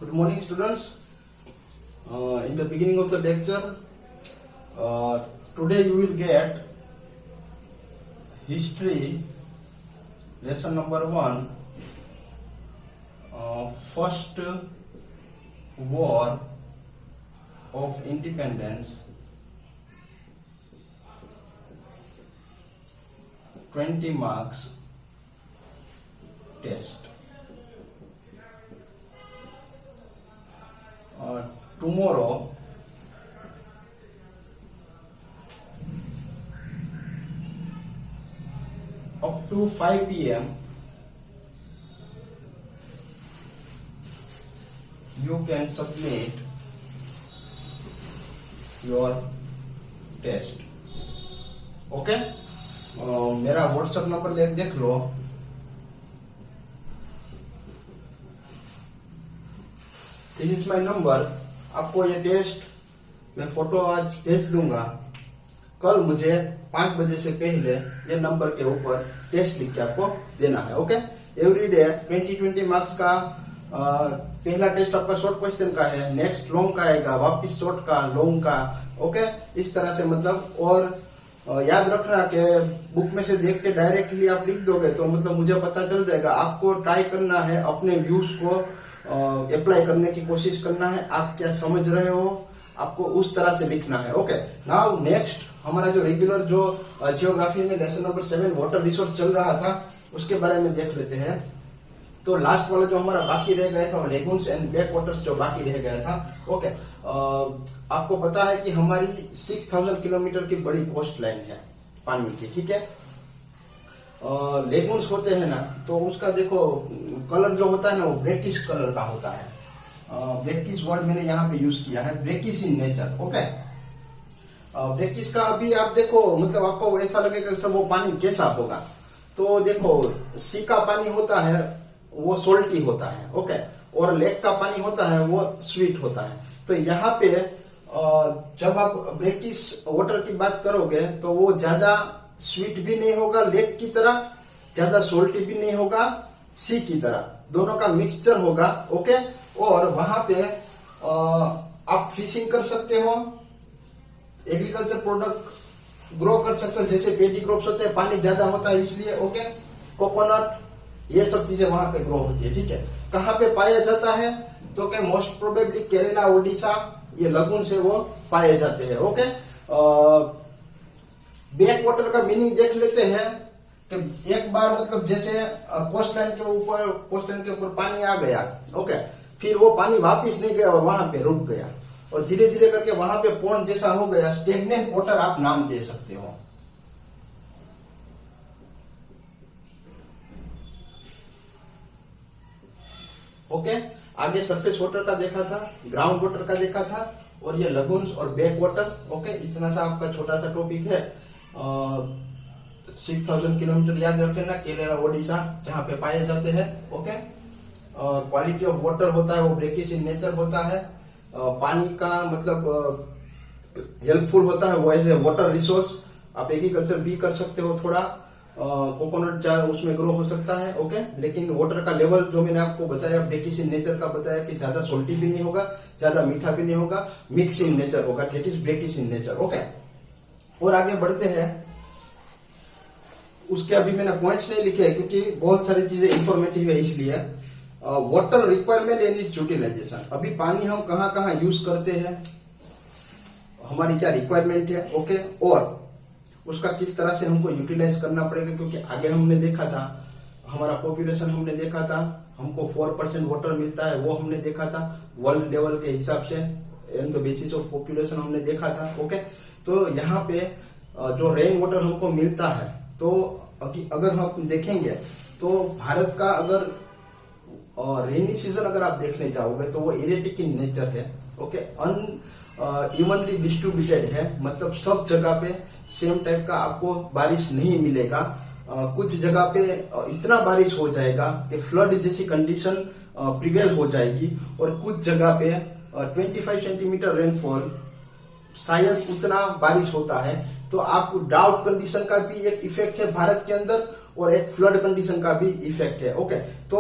Good morning, students. In the beginning of the lecture, today you will get history lesson number 1, first war of independence, 20 marks test. Tomorrow up to 5 p.m. you can submit your test. Okay मेरा WhatsApp number देख लो. This is my number. आपको ये test मैं photo आज भेज दूंगा. कल मुझे 5 बजे से पहले ये नंबर के ऊपर टेस्ट लिख के आपको देना है. ओके एवरी डे 20 मार्क्स का पहला टेस्ट आपका शॉर्ट क्वेश्चन का है, नेक्स्ट लॉन्ग का आएगा, वापिस शॉर्ट का, लॉन्ग का. ओके इस तरह से मतलब. और याद रखना कि बुक में से देख के डायरेक्टली आप लिख दोगे तो मतलब मुझे पता चल जाएगा. आपको ट्राई करना है अपने व्यूज को अप्लाई करने की कोशिश करना है. आप क्या समझ रहे हो आपको उस तरह से लिखना है. ओके नाउ नेक्स्ट हमारा जो रेगुलर जो जियोग्राफी में लेसन नंबर 7 वाटर रिसोर्स चल रहा था उसके बारे में देख लेते हैं. तो लास्ट वाला जो हमारा बाकी रह गया था लेगून्स एंड बैक वाटर्स जो बाकी रह गया था. ओके आपको पता है कि हमारी 6000 किलोमीटर की बड़ी कोस्ट लाइन है पानी की. ठीक है लेगून्स होते हैं ना तो उसका देखो कलर जो होता है ना वो ब्रेकिश कलर का होता है. ब्रेकिश वर्ड मैंने यहाँ पे यूज किया है, brackish in nature. Okay brackish का अभी आप देखो मतलब आपको ऐसा लगेगा सब वो पानी कैसा होगा. तो देखो सी का पानी होता है वो सोल्टी होता है. ओके और लेक का पानी होता है वो स्वीट होता है. तो यहाँ पे जब आप ब्रेकिश वाटर की बात करोगे तो वो ज्यादा स्वीट भी नहीं होगा लेक की तरह, ज्यादा सोल्टी भी नहीं होगा सी की तरह, दोनों का मिक्सचर होगा. ओके और वहां पे आप फिशिंग कर सकते हो, एग्रीकल्चर प्रोडक्ट ग्रो कर सकते हो, जैसे पेडी क्रॉप्स होते हैं, पानी ज्यादा होता है इसलिए. ओके कोकोनट ये सब चीजें वहां पे ग्रो होती है. ठीक है कहाँ पे पाया जाता है तो क्या मोस्ट प्रोबेबली केरला, ओडिशा ये लगून से वो पाए जाते हैं. ओके बैक वाटर का मीनिंग देख लेते हैं कि एक बार मतलब जैसे कोस्ट लाइन के ऊपर पानी आ गया. ओके फिर वो पानी वापिस नहीं गया और वहां पे रुक गया और धीरे धीरे करके वहां पे पॉन्ड जैसा हो गया. स्टेगनेंट वाटर आप नाम दे सकते हो. ओके आगे सरफेस वाटर का देखा था, ग्राउंड वाटर का देखा था और ये लगून्स और बैक वाटर. ओके इतना सा आपका छोटा सा टॉपिक है. 6000 किलोमीटर याद रखना, केरला, ओडिशा जहां पे पाए जाते हैं. ओके क्वालिटी ऑफ वाटर होता है वो ब्रेकिश इन नेचर होता है. पानी का मतलब हेल्पफुल होता है वो एज ए वाटर रिसोर्स. आप एग्रीकल्चर भी कर सकते हो, थोड़ा कोकोनट उसमें ग्रो हो सकता है. ओके लेकिन वाटर का लेवल जो मैंने आपको बताया ब्रेकिश इन नेचर का बताया कि ज्यादा सोल्टी भी नहीं होगा, ज्यादा मीठा भी नहीं होगा, मिक्स इन नेचर होगा. That is brackish in nature. Okay और आगे बढ़ते हैं. उसके अभी मैंने पॉइंट्स नहीं लिखे क्योंकि बहुत सारी चीजें इंफॉर्मेटिव है इसलिए. Water requirement and its utilisation. अभी पानी हम कहाँ कहाँ यूज करते हैं, हमारी क्या रिक्वायरमेंट है. ओके और उसका किस तरह से हमको यूटिलाइज करना पड़ेगा क्योंकि आगे हमने देखा था हमारा पॉपुलेशन हमने देखा था हमको 4% वाटर मिलता है वो हमने देखा था वर्ल्ड लेवल के हिसाब से in the basis of population हमने देखा था. ओके तो यहाँ पे जो रेन वाटर हमको मिलता है तो अगर हम देखेंगे तो भारत का अगर रेनी सीजन अगर आप देखने जाओगे तो वो इरेटिक इन नेचर है. ओके इवनली डिस्ट्रीब्यूटेड है, मतलब सब जगह पे सेम टाइप का आपको बारिश नहीं मिलेगा. कुछ जगह पे इतना बारिश हो जाएगा कि फ्लड जैसी कंडीशन प्रिवेल हो जाएगी और कुछ जगह पे 25 सेंटीमीटर रेनफॉल शायद उतना बारिश होता है. तो आपको ड्राउट कंडीशन का भी एक इफेक्ट है भारत के अंदर और एक फ्लड कंडीशन का भी इफेक्ट है। ओके, तो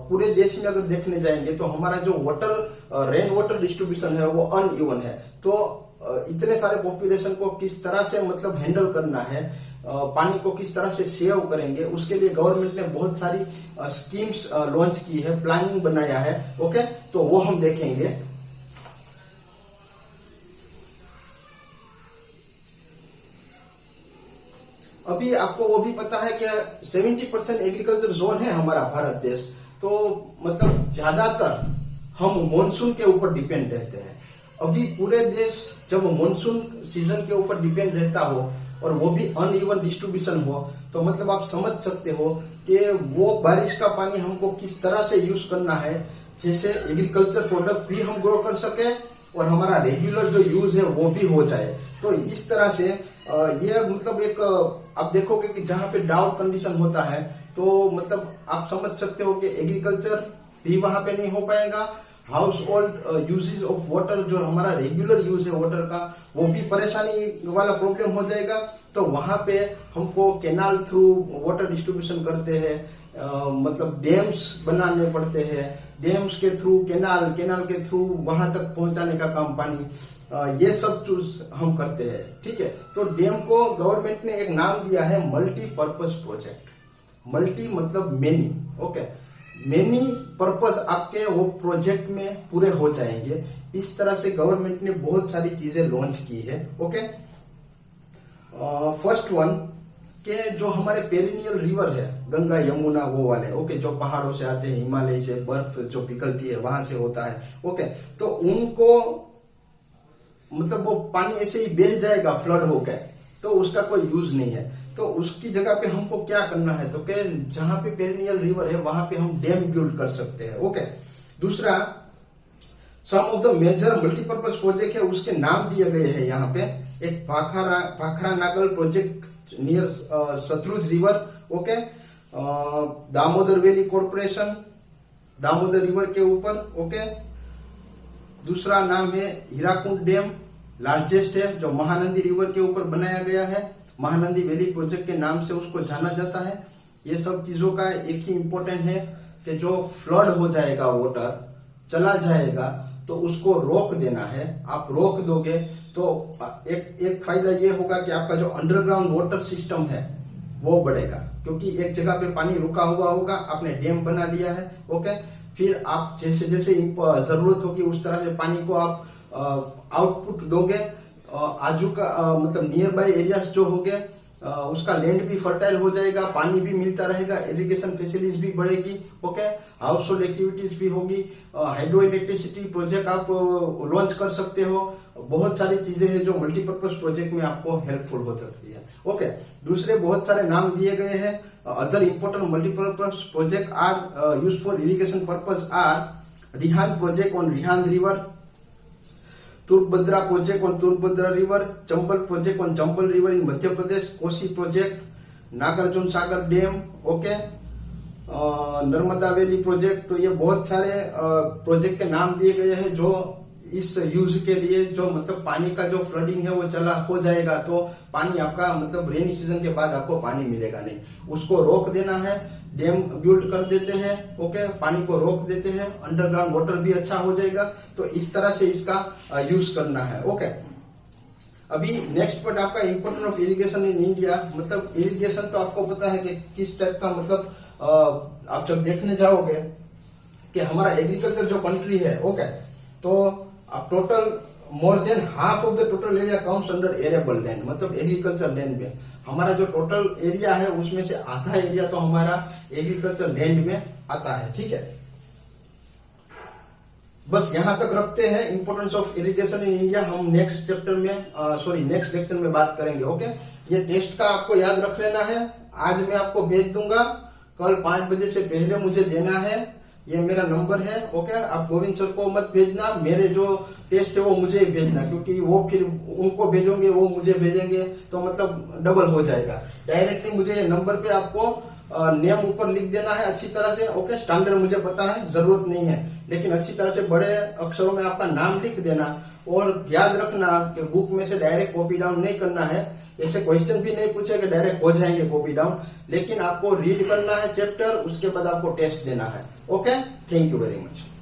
पूरे देश में अगर देखने जाएंगे तो हमारा जो वाटर रेन वाटर डिस्ट्रीब्यूशन है वो अनइवन है। तो इतने सारे पॉपुलेशन को किस तरह से मतलब हैंडल करना है, पानी को किस तरह से सेव करेंगे, उसके लिए गवर्नमेंट ने बहुत सारी स्कीम्स लॉन्च की है, प्लानिंग बनाया है। ओके, तो वो हम देखेंगे। अभी आपको वो भी पता है कि 70% एग्रीकल्चर जोन है हमारा भारत देश, तो मतलब ज्यादातर हम मॉनसून के ऊपर डिपेंड रहते हैं। अभी पूरे देश जब मॉनसून सीजन के ऊपर डिपेंड रहता हो और वो भी अनइवन डिस्ट्रीब्यूशन हो, तो मतलब आप समझ सकते हो कि वो बारिश का पानी हमको किस तरह से यूज करना है, जैसे एग्रीकल्चर प्रोडक्ट भी हम ग्रो कर सके और हमारा रेगुलर जो यूज है वो भी हो जाए। तो इस तरह से ये मतलब एक आप देखोगे कि जहां पे डाउट कंडीशन होता है तो मतलब आप समझ सकते हो कि एग्रीकल्चर भी वहां पे नहीं हो पाएगा, household usages of water जो हमारा रेगुलर यूज है वाटर का वो भी परेशानी वाला प्रॉब्लम हो जाएगा। तो वहां पे हमको कैनाल थ्रू वाटर डिस्ट्रीब्यूशन करते हैं, मतलब डैम्स बनाने पड़ते हैं, डैम्स के थ्रू कैनाल के थ्रू वहां तक पहुंचाने का काम पानी, ये सब चीज हम करते हैं। ठीक है, तो डैम को गवर्नमेंट ने एक नाम दिया है मल्टीपर्पज प्रोजेक्ट। मल्टी मतलब मेनी, ओके, मेनी पर्पज आपके वो प्रोजेक्ट में पूरे हो जाएंगे। इस तरह से गवर्नमेंट ने बहुत सारी चीजें लॉन्च की है। ओके, फर्स्ट वन के जो हमारे पेरिनियल रिवर है, गंगा यमुना वो वाले, ओके, जो पहाड़ों से आते हैं, हिमालय से बर्फ जो पिघलती है वहां से होता है। ओके, तो उनको मतलब वो पानी ऐसे ही बह जाएगा फ्लड होकर, तो उसका कोई यूज नहीं है। तो उसकी जगह पे हमको क्या करना है, तो कि जहां पे पेरिनियल रिवर है वहां पे हम डैम बिल्ड कर सकते हैं। ओके, दूसरा some of the major multipurpose project है, उसके नाम दिए गए हैं यहाँ पे। एक Bhakra Nangal project near Sutlej river, okay, Damodar valley corporation Damodar river के ऊपर। ओके, दूसरा नाम है हीराकुंड डैम, लार्जेस्ट है, जो महानंदी रिवर के ऊपर बनाया गया है, महानंदी वैली प्रोजेक्ट के नाम से उसको जाना जाता है। ये सब चीजों का एक ही इंपॉर्टेंट है कि जो फ्लड हो जाएगा, वाटर चला जाएगा, तो उसको रोक देना है। आप रोक दोगे तो एक फायदा ये होगा कि आपका जो अंडरग्राउंड वाटर सिस्टम है वो बढ़ेगा, क्योंकि एक जगह पे पानी रुका हुआ होगा, आपने डैम बना लिया है। ओके, फिर आप जैसे जैसे जरूरत होगी उस तरह से पानी को आप आउटपुट दोगे। आजू का मतलब नियर बाय एरियाज जो हो गए उसका लैंड भी फर्टाइल हो जाएगा, पानी भी मिलता रहेगा, इरिगेशन फैसिलिटीज भी बढ़ेगी। ओके, हाउस होल्ड एक्टिविटीज भी होगी, हाइड्रो इलेक्ट्रिसिटी प्रोजेक्ट आप लॉन्च कर सकते हो। बहुत सारी चीजें हैं जो मल्टीपर्पज प्रोजेक्ट में आपको हेल्पफुल हो सकती है। ओके, दूसरे बहुत सारे नाम दिए गए हैं। Other important multipurpose project are use for irrigation purpose are Rihand project on Rihand river, Tungabhadra project on Tungabhadra river, Chambal project on Chambal river in Madhya Pradesh, Kosi project, Nagarjuna Sagar dam, okay, Narmada valley project. तो ये बहुत सारे प्रोजेक्ट के नाम दिए गए हैं जो इस यूज के लिए, जो मतलब पानी का जो फ्लडिंग है वो चला हो जाएगा तो पानी आपका मतलब रेनी सीजन के बाद आपको पानी मिलेगा नहीं, उसको रोक देना है। डैम बिल्ड कर देते हैं, ओके, पानी को रोक देते हैं, अंडरग्राउंड वाटर भी अच्छा हो जाएगा। तो इस तरह से इसका यूज करना है। ओके, अभी नेक्स्ट पॉइंट आपका importance of irrigation in India. मतलब इरिगेशन तो आपको पता है कि किस टाइप का, मतलब आप जब देखने जाओगे कि हमारा एग्रीकल्चर जो कंट्री है, ओके, तो अब total more than half of the total area comes under arable land, मतलब एग्रीकल्चर लैंड में हमारा जो टोटल एरिया है उसमें से आधा एरिया तो हमारा एग्रीकल्चर लैंड में आता है। ठीक है, बस यहां तक रखते हैं importance of irrigation in India. हम नेक्स्ट चैप्टर में नेक्स्ट लेक्चर में बात करेंगे। ओके, ये टेस्ट का आपको याद रख लेना है। आज मैं आपको भेज दूंगा, कल 5 बजे से पहले मुझे देना है। ये मेरा नंबर है। ओके, आप गोविंद सर को मत भेजना, मेरे जो टेस्ट है वो मुझे भेजना, क्योंकि वो फिर उनको भेजोगे वो मुझे भेजेंगे तो मतलब डबल हो जाएगा। डायरेक्टली मुझे नंबर पे आपको नेम ऊपर लिख देना है अच्छी तरह से। ओके, स्टैंडर्ड मुझे पता है, जरूरत नहीं है, लेकिन अच्छी तरह से बड़े अक्षरों में आपका नाम लिख देना। और याद रखना कि बुक में से डायरेक्ट कॉपी डाउन नहीं करना है। ऐसे क्वेश्चन भी नहीं पूछे कि डायरेक्ट हो जाएंगे कॉपी डाउन, लेकिन आपको रीड करना है चैप्टर, उसके बाद आपको टेस्ट देना है। Okay, thank you very much.